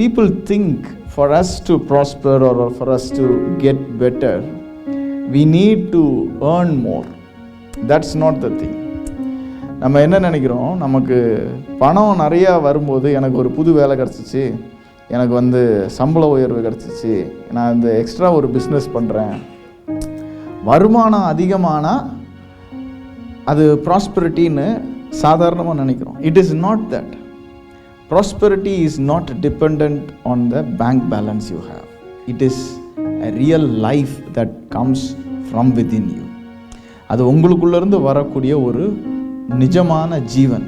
people think for us to prosper or for us to get better, we need to earn more. That's not the thing. நம்ம என்ன நினைக்கிறோம், நமக்கு பணம் நிறையா வரும்போது, எனக்கு ஒரு புது வேலை கிடச்சிச்சு, எனக்கு சம்பள உயர்வு கிடச்சிச்சு, நான் இந்த எக்ஸ்ட்ரா ஒரு பிஸ்னஸ் பண்ணுறேன், வருமானம் அதிகமானால் அது ப்ராஸ்பரிட்டின்னு சாதாரணமாக நினைக்கிறோம். It is not that. Prosperity is not dependent on the bank balance you have. It is a real life that comes from within you. அது உங்களுக்குள்ளேருந்து வரக்கூடிய ஒரு நிஜமான ஜீவன்,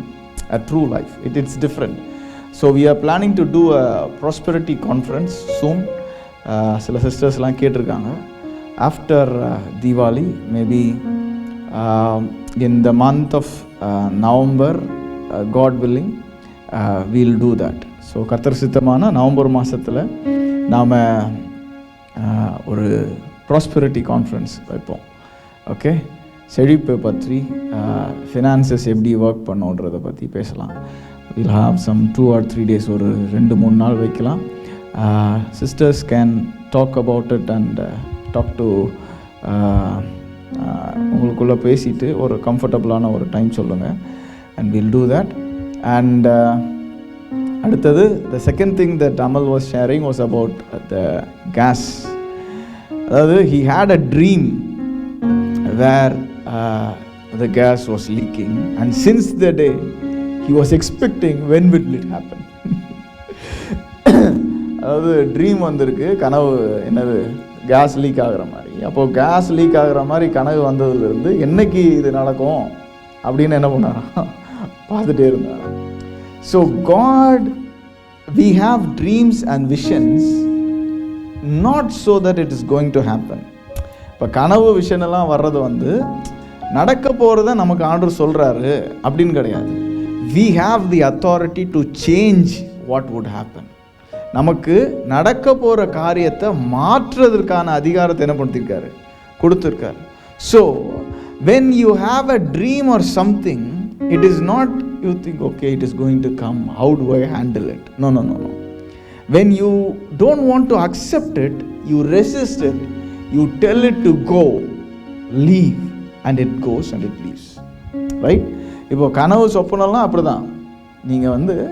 a true life. It's different. So we are planning to do a prosperity conference soon. சில சிஸ்டர்ஸ்லாம் கேட்டிருக்காங்க. After Diwali, maybe in the month of November, God willing, we'll do that. So கர்த்தர் சித்தமான November மாதத்தில் நாம் ஒரு ப்ராஸ்பெரிட்டி கான்ஃபரன்ஸ் வைப்போம். Okay, செழிப்பை பற்றி, ஃபினான்சஸ் எப்படி ஒர்க் பண்ணுன்றதை பற்றி பேசலாம். Will have some 2 or 3 days, ஒரு 2-3 நாள் வைக்கலாம். Sisters can talk about it and talk to உங்களுக்குள்ளே பேசிட்டு ஒரு கம்ஃபர்டபுளான ஒரு டைம் சொல்லுங்கள். And will do that. And அடுத்தது, the second thing that Amal was sharing was about the gas. அதாவது he had a dream where the gas was leaking, and since the day he was expecting when will it happen. அதாவது dream வந்திருக்கு, கனவு என்னது, gas leak ஆகிற மாதிரி. அப்போது gas leak ஆகிற மாதிரி கனவு வந்ததுலேருந்து என்னைக்கு இது நடக்கும் அப்படின்னு என்ன பண்ணாராம், பார்த்துட்டே இருந்தார். So God, we have dreams and visions not so that it is going to happen. இப்போ கனவு விஷன் எல்லாம் வர்றது நடக்க போகிறத நமக்கு ஆண்டவர் சொல்கிறாரு அப்படின்னு கிடையாது. we have the authority to change what would happen. நமக்கு நடக்க போகிற காரியத்தை மாற்றுறதுக்கான அதிகாரத்தை என்ன பண்ணிருக்காரு, கொடுத்துருக்காரு. So when you have a dream or something, it is not you think, okay, it is going to come, how do I handle it? No. When you don't want to accept it, you resist it, you tell it to go, leave, and it goes and it leaves. Right? இப்போ கனவு சொப்பனம்லாம் அப்படிதான். நீங்கள்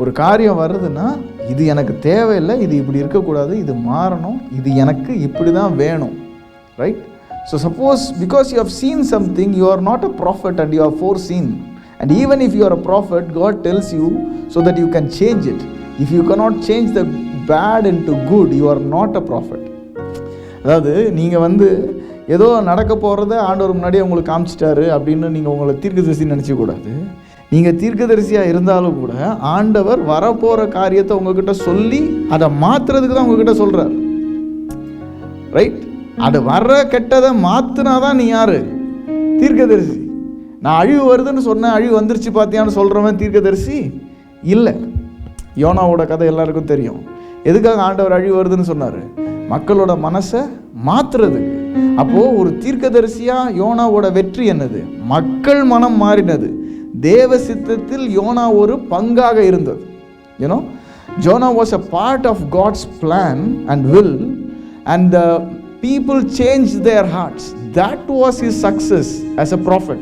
ஒரு காரியம் வருதுன்னா, இது எனக்கு தேவையில்லை, இது இப்படி இருக்கக்கூடாது, இது மாறணும், இது எனக்கு இப்படி தான் வேணும். Right? So suppose because you have seen something, you are not a prophet and you have foreseen. And even if you are a prophet, God tells you so that you can change it. If you cannot change the bad into good, you are not a prophet. அதாவது நீங்கள் ஏதோ நடக்க போகிறத ஆண்டவர் முன்னாடியே உங்களுக்கு காமிச்சிட்டாரு அப்படின்னு நீங்கள் உங்களை தீர்க்கதரிசி நினச்சக்கூடாது. நீங்கள் தீர்க்கதரிசியாக இருந்தாலும் கூட ஆண்டவர் வரப்போகிற காரியத்தை உங்ககிட்ட சொல்லி அதை மாற்றுறதுக்கு தான் உங்ககிட்ட சொல்கிறார். ரைட்? அது வர்ற கெட்டதை மாற்றினாதான் நீ யார்? தீர்க்கதரிசி. நான் அழிவு வருதுன்னு சொன்னேன், அழிவு வந்துருச்சு பார்த்தியான்னு சொல்கிறவன் தீர்க்கதரிசி இல்லை. யோனாவோட கதை எல்லாருக்கும் தெரியும். எதுக்காக ஆண்டவர் அழிவு வருதுன்னு சொன்னார்? மக்களோட மனசை மாற்றுறதுக்கு. அப்போது ஒரு தீர்க்கதரிசியாக யோனாவோட வெற்றி என்னது? மக்கள் மனம் மாறினது. தேவ சித்தத்தில் யோனா ஒரு பங்காக இருந்தது. You know, Jonah was a part of God's plan and will, and the people changed their hearts. That was his success as a prophet.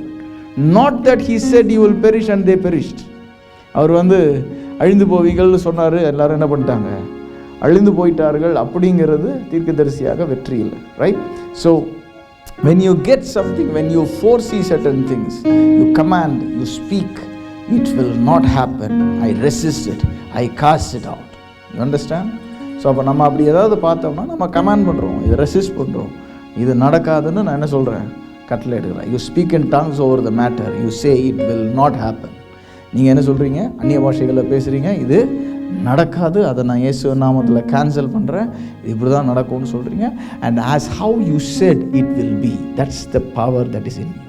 Not that he said you will perish and they perished. அவர் அழிந்து போவீங்கள்னு சொன்னார், எல்லாரும் என்ன பண்ணிட்டாங்க? அழிந்து போயிட்டார்கள். அப்படிங்கிறது தீர்க்கதரிசியாக வெற்றி இல்லை. Right? So when you get something, when you foresee certain things, you command, you speak, it will not happen. I resist it, I cast it out. You understand? So அப்போ நம்ம அப்படி ஏதாவது பார்த்தோம்னா நம்ம கமாண்ட் பண்ணுறோம், இதை ரெசிஸ்ட் பண்ணுறோம், இது நடக்காதுன்னு நான் என்ன சொல்கிறேன்? கட்டளை எடுக்கிறேன். You speak in tongues over the matter, you say it will not happen. நீங்கள் என்ன சொல்கிறீங்க? அந்நிய பாஷைகளில் பேசுகிறீங்க, இது நடக்காது, அதை நான் இயேசு நாமத்தில் கேன்சல் பண்ணுறேன், இப்படி தான் நடக்கும்னு சொல்கிறீங்க. And as how you said it will be, that's the power that is in you.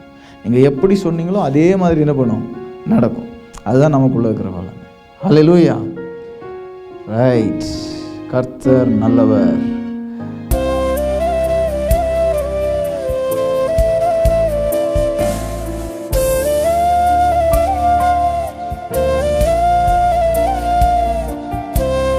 நீங்கள் எப்படி சொன்னீங்களோ அதே மாதிரி என்ன பண்ணும்? நடக்கும். அதுதான் நமக்குள்ளே இருக்கிற வல்லமை. ஹல்லேலூயா. ரைட். கர்த்தர் நல்லவர்.